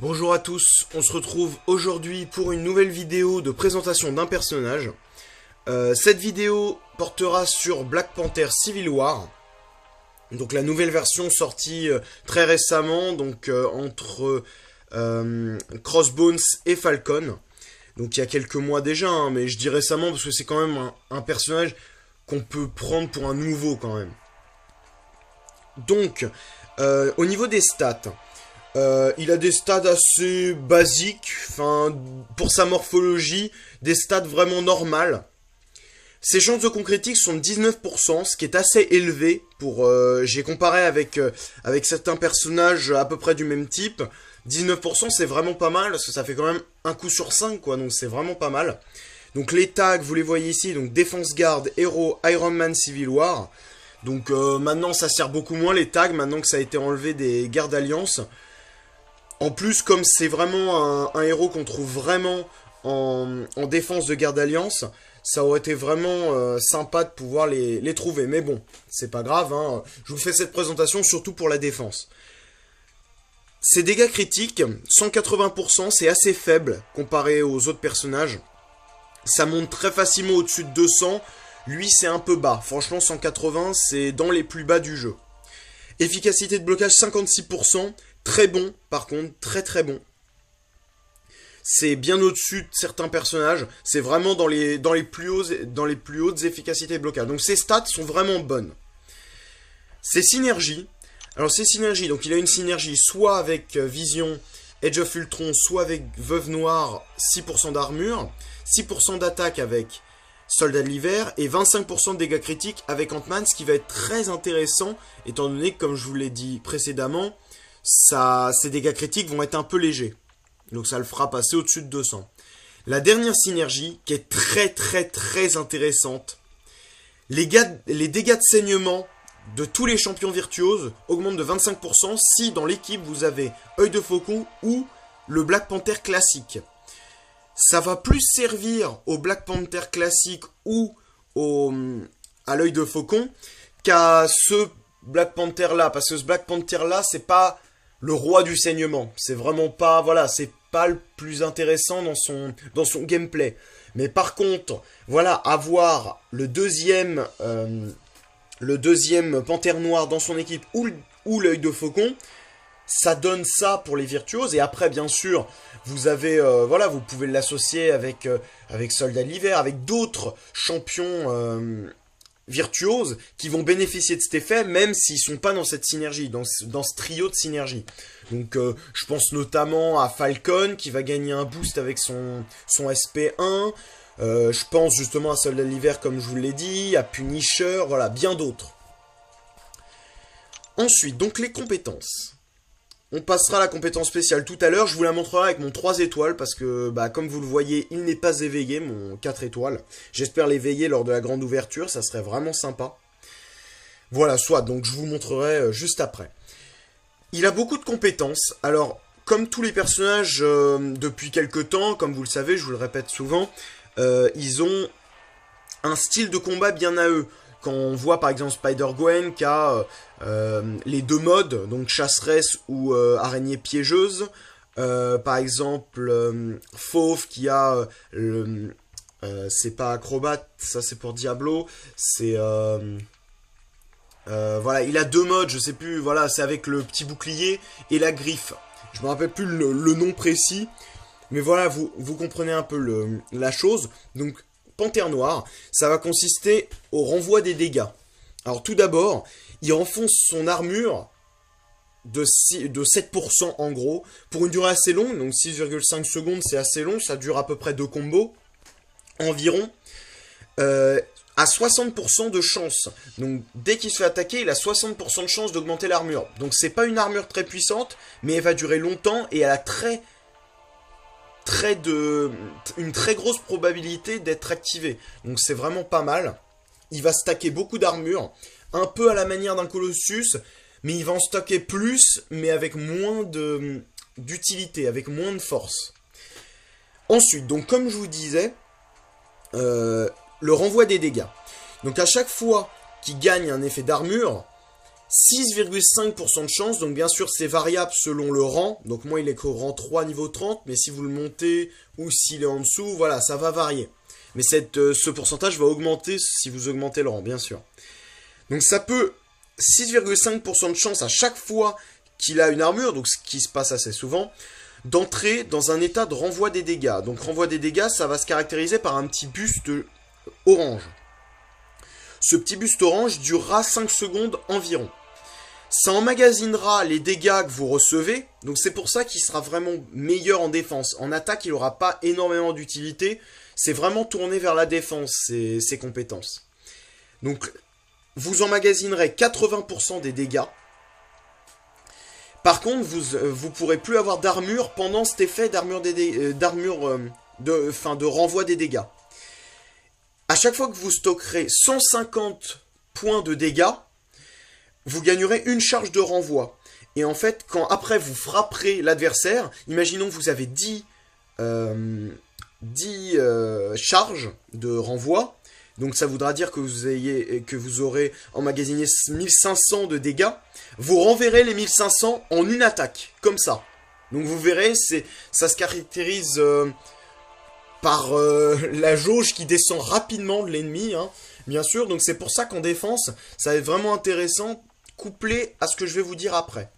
Bonjour à tous, on se retrouve aujourd'hui pour une nouvelle vidéo de présentation d'un personnage. Cette vidéo portera sur Black Panther Civil War, donc la nouvelle version sortie très récemment, donc entre Crossbones et Falcon. Donc il y a quelques mois déjà, hein, mais je dis récemment parce que c'est quand même un personnage qu'on peut prendre pour un nouveau quand même. Donc, au niveau des stats, il a des stats assez basiques, enfin, pour sa morphologie, des stats vraiment normales. Ses chances de concrétique sont de 19%, ce qui est assez élevé pour... j'ai comparé avec certains personnages à peu près du même type. 19% c'est vraiment pas mal, parce que ça fait quand même un coup sur 5, quoi, donc c'est vraiment pas mal. Donc les tags, vous les voyez ici, donc Défense Garde, Héros, Iron Man, Civil War. Donc maintenant ça sert beaucoup moins les tags, maintenant que ça a été enlevé des gardes alliance. En plus, comme c'est vraiment un héros qu'on trouve vraiment en défense de garde alliance, ça aurait été vraiment sympa de pouvoir les trouver. Mais bon, c'est pas grave, hein. Je vous fais cette présentation surtout pour la défense. Ses dégâts critiques, 180%, c'est assez faible comparé aux autres personnages. Ça monte très facilement au-dessus de 200. Lui, c'est un peu bas. Franchement, 180, c'est dans les plus bas du jeu. Efficacité de blocage, 56%. Très bon, par contre, très très bon. C'est bien au-dessus de certains personnages. C'est vraiment dans les plus hautes efficacités de blocage. Donc ses stats sont vraiment bonnes. Ses synergies. Alors ses synergies, donc il a une synergie soit avec Vision, Age of Ultron, soit avec Veuve Noire, 6% d'armure, 6% d'attaque avec Soldat de l'hiver et 25% de dégâts critiques avec Ant-Man, ce qui va être très intéressant étant donné que, comme je vous l'ai dit précédemment, ses dégâts critiques vont être un peu légers. Donc ça le fera passer au-dessus de 200. La dernière synergie, qui est très très très intéressante, les dégâts de saignement de tous les champions virtuoses augmentent de 25% si dans l'équipe vous avez Œil de Faucon ou le Black Panther classique. Ça va plus servir au Black Panther classique ou à l'Œil de Faucon qu'à ce Black Panther là, parce que ce Black Panther là, c'est pas le roi du saignement. C'est vraiment pas, voilà, c'est pas le plus intéressant dans son gameplay. Mais par contre, voilà, avoir le deuxième Panthère Noire dans son équipe ou l'Œil de Faucon, ça donne ça pour les virtuoses. Et après, bien sûr, vous avez, voilà, vous pouvez l'associer avec Soldat de l'hiver, avec d'autres champions virtuoses qui vont bénéficier de cet effet, même s'ils sont pas dans cette synergie, dans ce trio de synergie. Donc, je pense notamment à Falcon qui va gagner un boost avec son SP1. Je pense justement à Soldat de l'hiver, comme je vous l'ai dit, à Punisher, voilà, bien d'autres. Ensuite, donc les compétences. On passera à la compétence spéciale tout à l'heure. Je vous la montrerai avec mon 3 étoiles parce que, bah, comme vous le voyez, il n'est pas éveillé, mon 4 étoiles. J'espère l'éveiller lors de la grande ouverture, ça serait vraiment sympa. Voilà, soit, donc je vous montrerai juste après. Il a beaucoup de compétences. Alors, comme tous les personnages depuis quelques temps, comme vous le savez, je vous le répète souvent, ils ont un style de combat bien à eux. Quand on voit par exemple Spider-Gwen qui a les deux modes, donc chasseresse ou araignée piégeuse. Par exemple, Fauve qui a c'est pas acrobate, ça c'est pour Diablo. C'est voilà, il a deux modes, je sais plus, voilà, c'est avec le petit bouclier et la griffe. Je me rappelle plus le nom précis, mais voilà, vous comprenez un peu la chose. Donc Panthère Noire, ça va consister au renvoi des dégâts. Alors tout d'abord, il renfonce son armure de 7% en gros, pour une durée assez longue, donc 6,5 secondes c'est assez long, ça dure à peu près 2 combos, environ, à 60% de chance. Donc dès qu'il se fait attaquer, il a 60% de chance d'augmenter l'armure. Donc c'est pas une armure très puissante, mais elle va durer longtemps et elle a une très grosse probabilité d'être activé. Donc c'est vraiment pas mal. Il va stacker beaucoup d'armure, un peu à la manière d'un Colossus, mais il va en stocker plus, mais avec moins d'utilité, avec moins de force. Ensuite, donc comme je vous disais, le renvoi des dégâts. Donc à chaque fois qu'il gagne un effet d'armure, 6,5% de chance, donc bien sûr c'est variable selon le rang, donc moi il est qu'au rang 3 niveau 30, mais si vous le montez ou s'il est en dessous, voilà, ça va varier. Mais ce pourcentage va augmenter si vous augmentez le rang, bien sûr. Donc ça peut 6,5% de chance à chaque fois qu'il a une armure, donc ce qui se passe assez souvent, d'entrer dans un état de renvoi des dégâts. Donc renvoi des dégâts, ça va se caractériser par un petit buste orange. Ce petit buste orange durera 5 secondes environ. Ça emmagasinera les dégâts que vous recevez, donc c'est pour ça qu'il sera vraiment meilleur en défense. En attaque, il n'aura pas énormément d'utilité, c'est vraiment tourné vers la défense, ses compétences. Donc, vous emmagasinerez 80% des dégâts. Par contre, vous pourrez plus avoir d'armure pendant cet effet de renvoi des dégâts. À chaque fois que vous stockerez 150 points de dégâts, vous gagnerez une charge de renvoi. Et en fait, quand après vous frapperez l'adversaire, imaginons que vous avez 10 charges de renvoi. Donc ça voudra dire que vous aurez emmagasiné 1500 de dégâts. Vous renverrez les 1500 en une attaque, comme ça. Donc vous verrez, ça se caractérise par la jauge qui descend rapidement de l'ennemi, hein, bien sûr. Donc c'est pour ça qu'en défense, ça va être vraiment intéressant, couplé à ce que je vais vous dire après.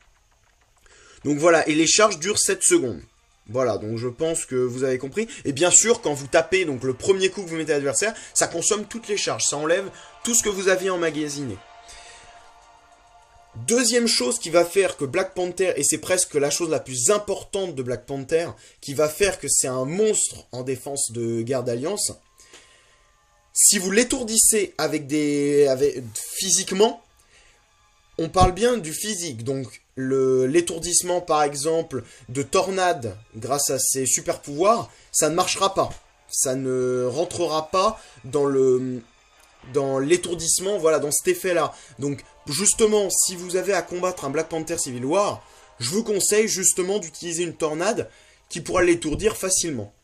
Donc voilà, et les charges durent 7 secondes. Voilà, donc je pense que vous avez compris. Et bien sûr, quand vous tapez, donc le premier coup que vous mettez à l'adversaire, ça consomme toutes les charges. Ça enlève tout ce que vous aviez emmagasiné. Deuxième chose qui va faire que Black Panther, et c'est presque la chose la plus importante de Black Panther, qui va faire que c'est un monstre en défense de guerre d'alliance, si vous l'étourdissez physiquement, on parle bien du physique, donc l'étourdissement par exemple de Tornade grâce à ses super pouvoirs, ça ne marchera pas. Ça ne rentrera pas dans l'étourdissement, voilà, dans cet effet-là. Donc justement, si vous avez à combattre un Black Panther Civil War, je vous conseille justement d'utiliser une Tornade qui pourra l'étourdir facilement.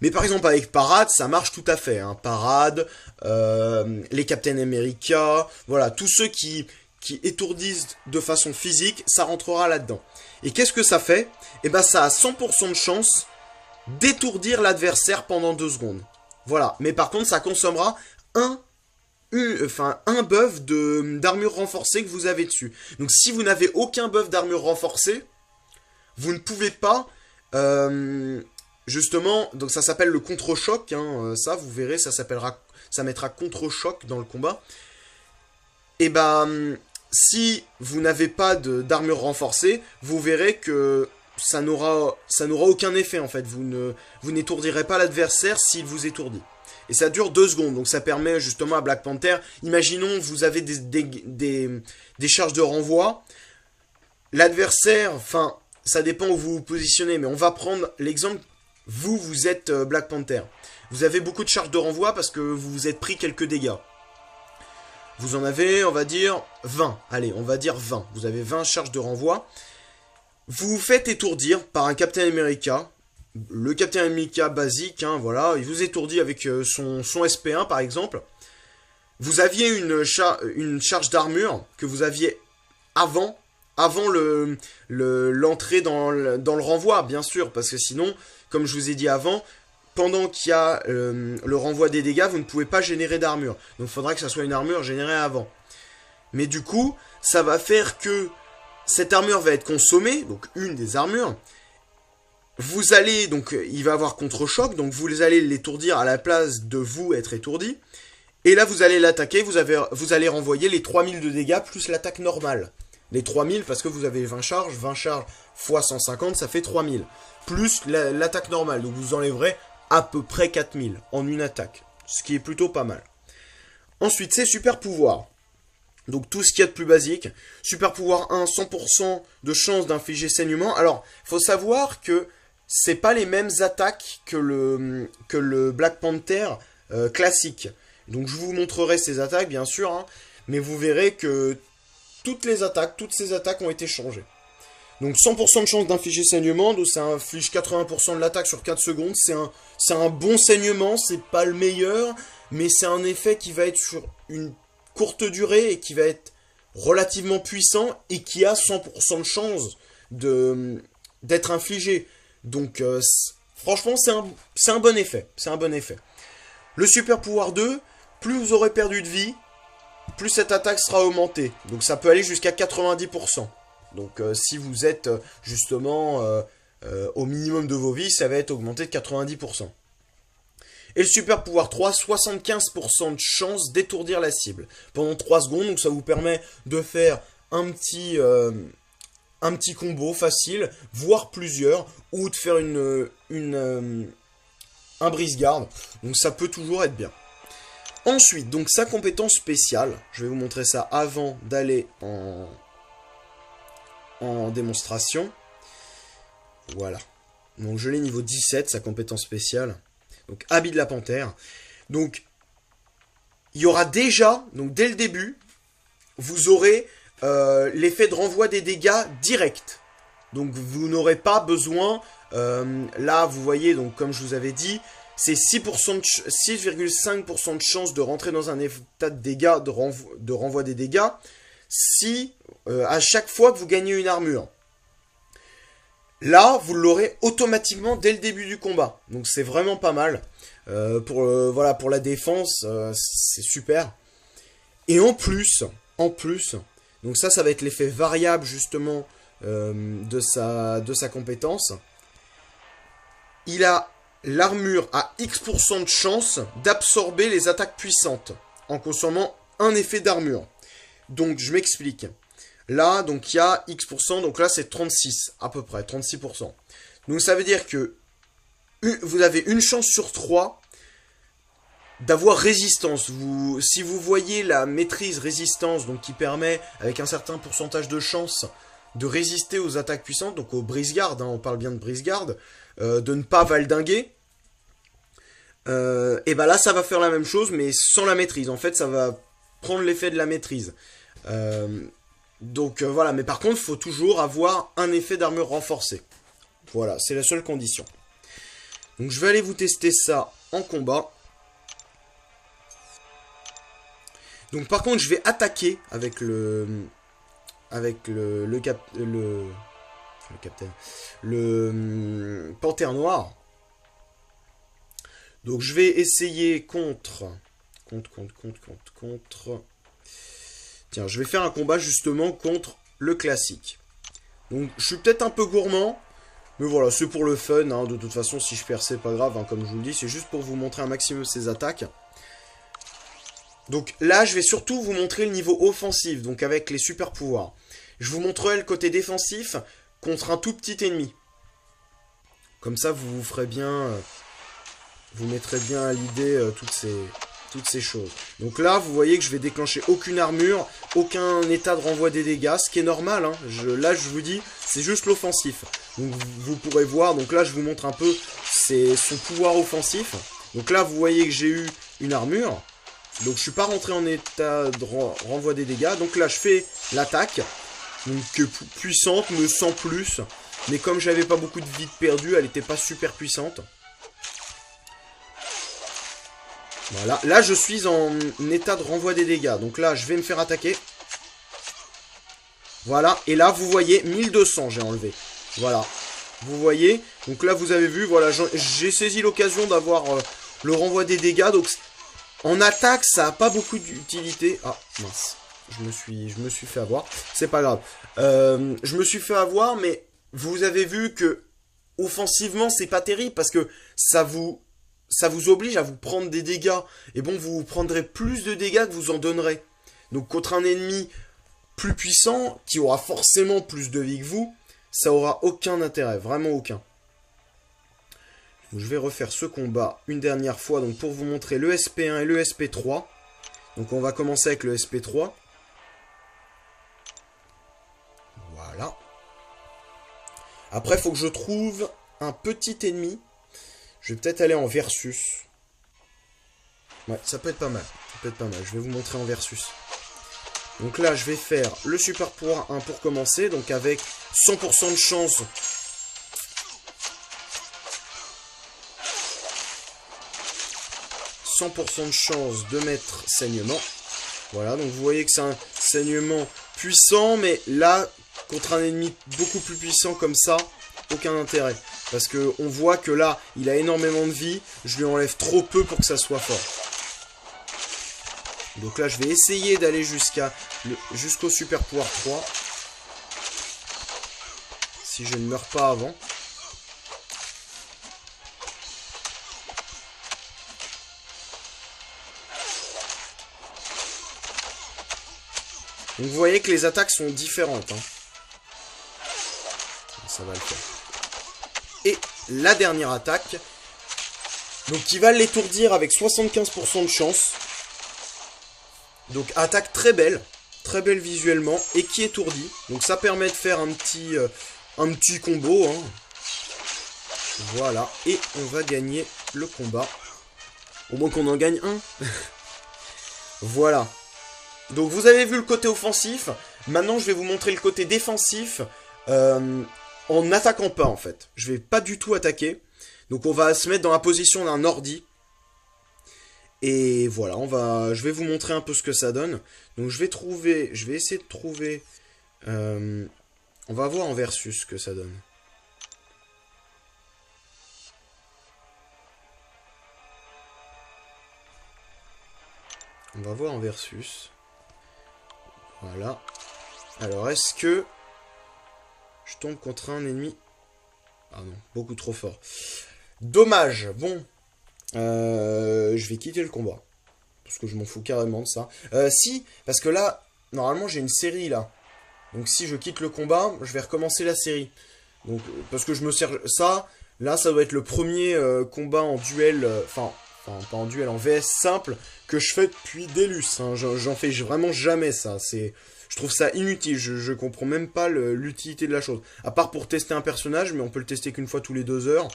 Mais par exemple avec Parade, ça marche tout à fait. Hein. Parade, les Captain America, voilà, tous ceux qui étourdissent de façon physique, ça rentrera là-dedans. Et qu'est-ce que ça fait? Eh ben ça a 100% de chance d'étourdir l'adversaire pendant 2 secondes. Voilà, mais par contre ça consommera un buff d'armure renforcée que vous avez dessus. Donc si vous n'avez aucun buff d'armure renforcée, vous ne pouvez pas... justement, donc ça s'appelle le contre-choc, hein, ça vous verrez, ça mettra contre-choc dans le combat. Et ben, si vous n'avez pas d'armure renforcée, vous verrez que ça n'aura aucun effet en fait. Vous n'étourdirez pas l'adversaire s'il vous étourdit. Et ça dure 2 secondes, donc ça permet justement à Black Panther, imaginons vous avez des charges de renvoi, l'adversaire, enfin, ça dépend où vous vous positionnez, mais on va prendre l'exemple, vous êtes Black Panther. Vous avez beaucoup de charges de renvoi parce que vous vous êtes pris quelques dégâts. Vous en avez, on va dire, 20. Allez, on va dire 20. Vous avez 20 charges de renvoi. Vous vous faites étourdir par un Captain America. Le Captain America basique, hein, voilà. Il vous étourdit avec son SP1, par exemple. Vous aviez une charge d'armure que vous aviez avant l'entrée dans le renvoi, bien sûr. Parce que sinon, comme je vous ai dit avant... Pendant qu'il y a le renvoi des dégâts, vous ne pouvez pas générer d'armure. Donc il faudra que ça soit une armure générée avant. Mais du coup, ça va faire que cette armure va être consommée, donc une des armures. Vous allez, donc il va avoir contre-choc, donc vous allez l'étourdir à la place de vous être étourdi. Et là, vous allez l'attaquer, vous allez renvoyer les 3000 de dégâts plus l'attaque normale. Les 3000 parce que vous avez 20 charges fois 150, ça fait 3000. Plus l'attaque normale, donc vous enlèverez à peu près 4000 en une attaque, ce qui est plutôt pas mal. Ensuite, c'est super pouvoir. Donc tout ce qu'il y a de plus basique. Super pouvoir 1, 100% de chance d'infliger saignement. Alors, il faut savoir que c'est pas les mêmes attaques que le Black Panther classique. Donc je vous montrerai ces attaques, bien sûr, hein, mais vous verrez que toutes ces attaques ont été changées. Donc 100% de chance d'infliger saignement, donc ça inflige 80% de l'attaque sur 4 secondes. C'est un bon saignement, c'est pas le meilleur, mais c'est un effet qui va être sur une courte durée et qui va être relativement puissant et qui a 100% de chance d'être infligé. Donc franchement c'est un bon effet. C'est un bon effet. Le super pouvoir 2, plus vous aurez perdu de vie, plus cette attaque sera augmentée. Donc ça peut aller jusqu'à 90%. Donc si vous êtes justement au minimum de vos vies, ça va être augmenté de 90%. Et le super pouvoir 3, 75% de chance d'étourdir la cible pendant 3 secondes. Donc ça vous permet de faire un petit combo facile, voire plusieurs, ou de faire un brise-garde. Donc ça peut toujours être bien. Ensuite, donc sa compétence spéciale, je vais vous montrer ça avant d'aller en démonstration. Voilà. Donc je l'ai niveau 17, sa compétence spéciale. Donc habit de la panthère. Donc il y aura déjà, donc dès le début, vous aurez l'effet de renvoi des dégâts direct. Donc vous n'aurez pas besoin, là vous voyez, donc comme je vous avais dit, c'est 6,5% de chance de rentrer dans un état de dégâts, de renvoi des dégâts, si à chaque fois que vous gagnez une armure. Là, vous l'aurez automatiquement dès le début du combat. Donc c'est vraiment pas mal. Voilà, pour la défense, c'est super. Et en plus, donc ça va être l'effet variable justement de sa compétence. Il a l'armure à X% de chance d'absorber les attaques puissantes en consommant un effet d'armure. Donc je m'explique. Là, donc il y a X%, donc là c'est 36 à peu près, 36%. Donc ça veut dire que vous avez une chance sur 3 d'avoir résistance. Si vous voyez la maîtrise résistance, donc qui permet avec un certain pourcentage de chance de résister aux attaques puissantes, donc au brise-garde, on parle bien de brise-garde, de ne pas valdinguer, et ben là ça va faire la même chose mais sans la maîtrise. En fait ça va prendre l'effet de la maîtrise. Donc voilà, mais par contre, il faut toujours avoir un effet d'armure renforcée. Voilà, c'est la seule condition. Donc je vais aller vous tester ça en combat. Donc par contre, je vais attaquer avec le panthère noire. Donc je vais essayer contre. Tiens, je vais faire un combat justement contre le classique. Donc je suis peut-être un peu gourmand, mais voilà, c'est pour le fun, hein. De toute façon, si je perds, c'est pas grave, hein, comme je vous le dis, c'est juste pour vous montrer un maximum ses attaques. Donc là, je vais surtout vous montrer le niveau offensif, donc avec les super pouvoirs. Je vous montrerai le côté défensif contre un tout petit ennemi. Comme ça, vous ferez bien, vous mettrez bien à l'idée toutes ces choses. Donc là, vous voyez que je vais déclencher aucune armure, aucun état de renvoi des dégâts, ce qui est normal, hein. Là, je vous dis, c'est juste l'offensif. Donc vous pourrez voir, donc là, je vous montre un peu son pouvoir offensif. Donc là, vous voyez que j'ai eu une armure. Donc je suis pas rentré en état de renvoi des dégâts. Donc là, je fais l'attaque. Donc puissante, mais sans plus. Mais comme j'avais pas beaucoup de vie perdue, elle n'était pas super puissante. Voilà, là je suis en état de renvoi des dégâts. Donc là, je vais me faire attaquer. Voilà, et là, vous voyez, 1200 j'ai enlevé. Voilà, vous voyez. Donc là, vous avez vu, voilà, j'ai saisi l'occasion d'avoir le renvoi des dégâts. Donc en attaque, ça n'a pas beaucoup d'utilité. Ah, mince, je me suis fait avoir. C'est pas grave. Je me suis fait avoir, mais vous avez vu que offensivement, c'est pas terrible parce que ça vous oblige à vous prendre des dégâts. Et bon, vous prendrez plus de dégâts que vous en donnerez. Donc contre un ennemi plus puissant, qui aura forcément plus de vie que vous, ça aura aucun intérêt, vraiment aucun. Donc, je vais refaire ce combat une dernière fois, donc pour vous montrer le SP1 et le SP3. Donc on va commencer avec le SP3. Voilà. Après, il faut que je trouve un petit ennemi. Je vais peut-être aller en versus. Ouais, ça peut être pas mal. Ça peut être pas mal. Je vais vous montrer en versus. Donc là, je vais faire le super pouvoir 1 pour commencer. Donc avec 100% de chance. 100% de chance de mettre saignement. Voilà, donc vous voyez que c'est un saignement puissant, mais là, contre un ennemi beaucoup plus puissant comme ça, aucun intérêt. Parce que on voit que là, il a énormément de vie, je lui enlève trop peu pour que ça soit fort. Donc là, je vais essayer d'aller jusqu'au super pouvoir 3. Si je ne meurs pas avant. Donc vous voyez que les attaques sont différentes. Hein. Ça va le faire. Et la dernière attaque. Donc qui va l'étourdir avec 75% de chance. Donc attaque très belle visuellement et qui étourdit. Donc ça permet de faire un petit combo. Hein. Voilà, et on va gagner le combat. Au moins qu'on en gagne un. Voilà. Donc vous avez vu le côté offensif. Maintenant je vais vous montrer le côté défensif en n'attaquant pas en fait. Je vais pas du tout attaquer. Donc on va se mettre dans la position d'un ordi. Et voilà, je vais vous montrer un peu ce que ça donne. Donc je vais essayer de trouver... on va voir en versus ce que ça donne. On va voir en versus. Voilà. Alors est-ce que je tombe contre un ennemi? Ah non, beaucoup trop fort. Dommage, bon. Je vais quitter le combat. Parce que je m'en fous carrément de ça. Si, parce que là, normalement j'ai une série là. Donc si je quitte le combat, je vais recommencer la série. Donc, parce que je me sers... Ça, là, ça doit être le premier combat en duel... Enfin, pas en duel, en VS simple, que je fais depuis Délus. Hein. J'en fais vraiment jamais ça. Je trouve ça inutile. Je comprends même pas l'utilité de la chose. À part pour tester un personnage, mais on peut le tester qu'une fois tous les 2 heures.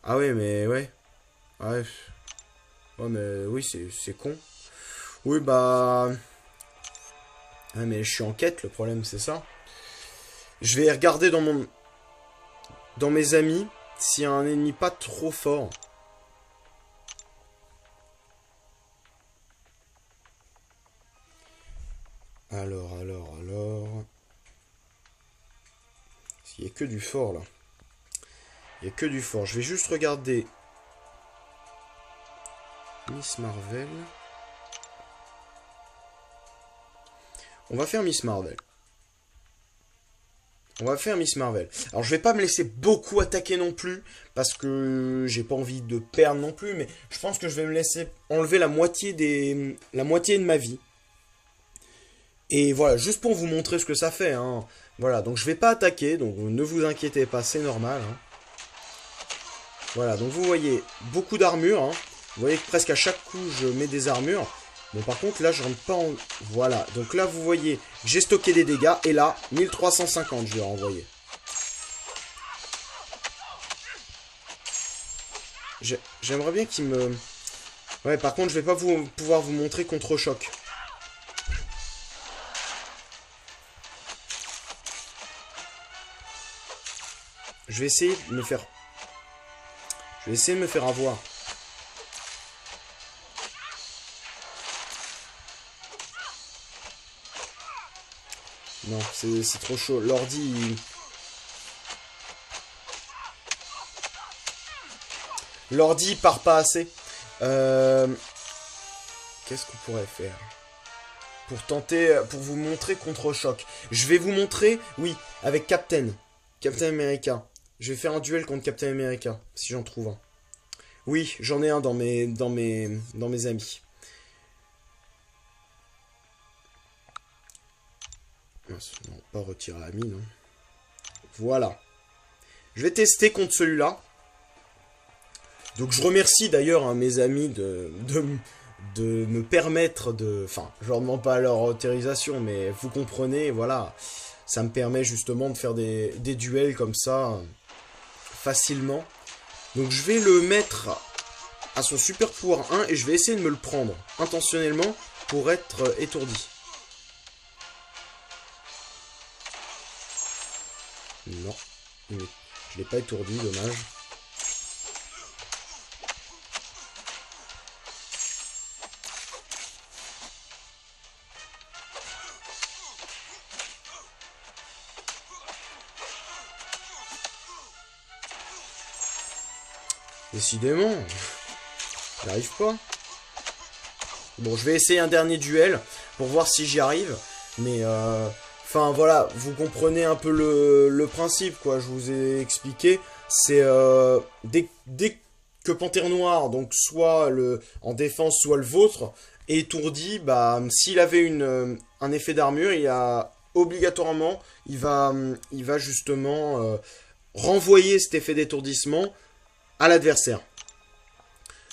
Ah ouais, mais ouais. Ouais. Ouais, mais oui, c'est con. Oui, bah... Ouais, mais je suis en quête, le problème, c'est ça. Je vais regarder dans mes amis s'il y a un ennemi pas trop fort. Alors... Il n'y a que du fort, là. Il n'y a que du fort. Je vais juste regarder... Miss Marvel. On va faire Miss Marvel. Alors je vais pas me laisser beaucoup attaquer non plus. Parce que j'ai pas envie de perdre non plus. Mais je pense que je vais me laisser enlever la moitié de ma vie. Et voilà, juste pour vous montrer ce que ça fait. Hein. Voilà, donc je vais pas attaquer. Donc ne vous inquiétez pas, c'est normal. Hein. Voilà, donc vous voyez beaucoup d'armure. Hein. Vous voyez que presque à chaque coup, je mets des armures. Bon, par contre, là, je rentre pas en... Voilà, donc là, vous voyez, j'ai stocké des dégâts. Et là, 1350, je vais renvoyer. J'aimerais bien qu'il me... Ouais, par contre, je vais pas pouvoir vous montrer contre-choc. Je vais essayer de me faire... avoir. Non, c'est trop chaud. L'ordi... L'ordi part pas assez. Qu'est-ce qu'on pourrait faire pour vous montrer contre-choc. Je vais vous montrer, oui, avec Captain America. Je vais faire un duel contre Captain America, si j'en trouve un. Oui, j'en ai un dans mes amis. Non, pas retirer ami, non. Voilà. Je vais tester contre celui-là. Donc je remercie d'ailleurs hein, mes amis de me permettre de... Enfin, je leur demande pas leur autorisation, mais vous comprenez, voilà. Ça me permet justement de faire des duels comme ça, facilement. Donc je vais le mettre à son super pouvoir 1 et je vais essayer de me le prendre intentionnellement pour être étourdi. Non, je l'ai pas étourdi, dommage. Décidément. J'y arrive pas. Bon, je vais essayer un dernier duel pour voir si j'y arrive. Mais, enfin, voilà, vous comprenez un peu le principe, quoi. Je vous ai expliqué. C'est, dès que Panthère Noire, donc soit en défense, soit le vôtre, est étourdi, bah, s'il avait un effet d'armure, obligatoirement, il va justement renvoyer cet effet d'étourdissement à l'adversaire.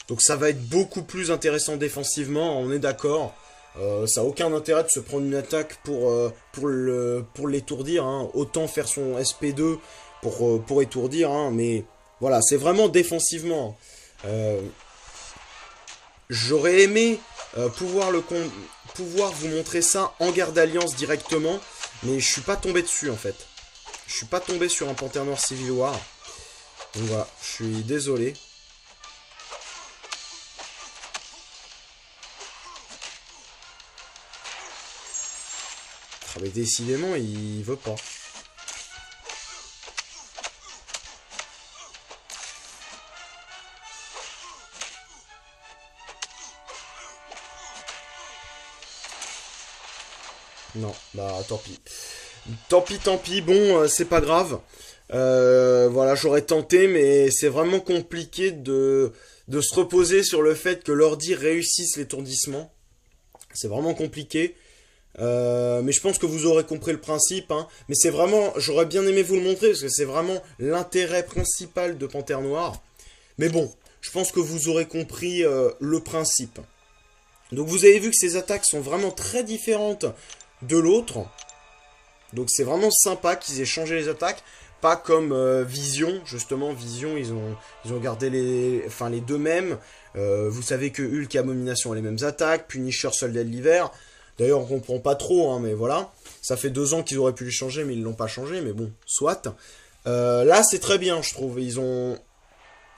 Donc ça va être beaucoup plus intéressant défensivement, on est d'accord. Ça n'a aucun intérêt de se prendre une attaque pour l'étourdir. Hein. Autant faire son SP2 pour étourdir. Hein. Mais voilà, c'est vraiment défensivement. J'aurais aimé pouvoir vous montrer ça en garde alliance directement. Mais je suis pas tombé dessus en fait. Je suis pas tombé sur un Panthère Noire Civil War. Donc voilà, je suis désolé. Ah mais décidément, il veut pas. Non, bah tant pis. Tant pis, bon, c'est pas grave. Voilà, j'aurais tenté, mais c'est vraiment compliqué de se reposer sur le fait que l'ordi réussisse l'étourdissement. C'est vraiment compliqué. Mais je pense que vous aurez compris le principe. Hein. Mais c'est vraiment, j'aurais bien aimé vous le montrer, parce que c'est vraiment l'intérêt principal de Panthère Noire. Mais bon, je pense que vous aurez compris le principe. Donc vous avez vu que ces attaques sont vraiment très différentes de l'autre. Donc c'est vraiment sympa qu'ils aient changé les attaques. Pas comme Vision, justement. Vision, ils ont gardé les deux mêmes. Vous savez que Hulk et Abomination ont les mêmes attaques. Punisher, Soldat de l'hiver. D'ailleurs, on comprend pas trop, hein, mais voilà. Ça fait 2 ans qu'ils auraient pu les changer, mais ils l'ont pas changé. Mais bon, soit. Là, c'est très bien, je trouve. Il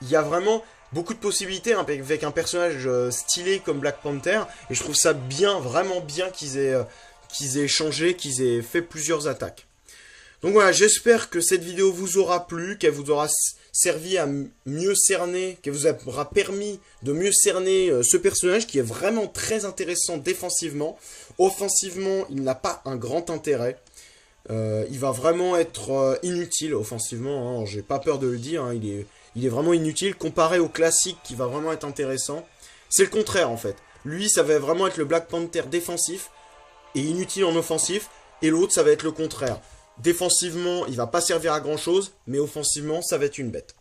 y a vraiment beaucoup de possibilités hein, avec un personnage stylé comme Black Panther. Et je trouve ça bien, vraiment bien qu'ils aient changé, qu'ils aient fait plusieurs attaques. Donc voilà, j'espère que cette vidéo vous aura plu, qu'elle vous aura servi à mieux cerner, qu'elle vous aura permis de mieux cerner ce personnage qui est vraiment très intéressant défensivement. Offensivement, il n'a pas un grand intérêt. Il va vraiment être inutile offensivement, hein, j'ai pas peur de le dire, hein, il est vraiment inutile comparé au classique qui va vraiment être intéressant. C'est le contraire en fait. Lui, ça va vraiment être le Black Panther défensif et inutile en offensif, et l'autre, ça va être le contraire. Défensivement, il va pas servir à grand chose, mais offensivement, ça va être une bête.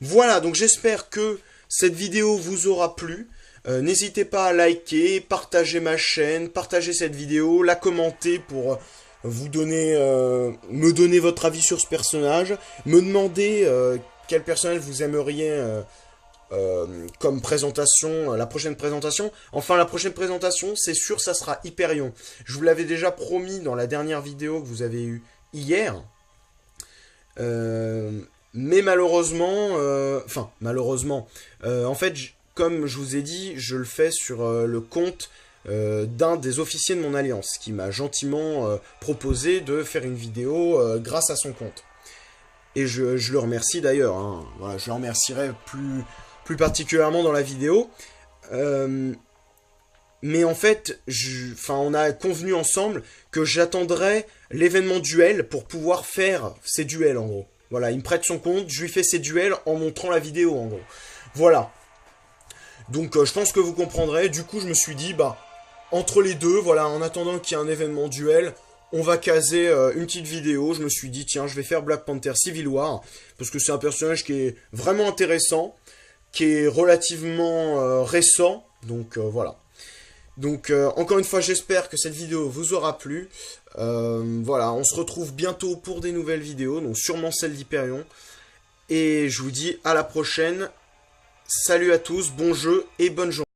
Voilà, donc j'espère que cette vidéo vous aura plu. N'hésitez pas à liker, partager ma chaîne, partager cette vidéo, la commenter pour me donner votre avis sur ce personnage, me demander quel personnage vous aimeriez comme présentation, la prochaine présentation. Enfin, la prochaine présentation, c'est sûr, ça sera Hyperion. Je vous l'avais déjà promis dans la dernière vidéo que vous avez eue hier. Mais malheureusement, en fait, comme je vous ai dit, je le fais sur le compte d'un des officiers de mon alliance, qui m'a gentiment proposé de faire une vidéo grâce à son compte. Et je le remercie d'ailleurs, hein. Voilà, je le remercierai plus particulièrement dans la vidéo. Mais en fait, on a convenu ensemble que j'attendrai l'événement duel pour pouvoir faire ces duels en gros. Voilà, il me prête son compte, je lui fais ses duels en montrant la vidéo en gros. Voilà. Donc je pense que vous comprendrez. Du coup, je me suis dit, bah, entre les deux, voilà, en attendant qu'il y ait un événement duel, on va caser une petite vidéo. Je me suis dit, tiens, je vais faire Black Panther Civil War, parce que c'est un personnage qui est vraiment intéressant, qui est relativement récent, donc voilà. Donc encore une fois, j'espère que cette vidéo vous aura plu. Voilà, on se retrouve bientôt pour des nouvelles vidéos, donc sûrement celle d'Hyperion. Et je vous dis à la prochaine. Salut à tous, bon jeu et bonne journée.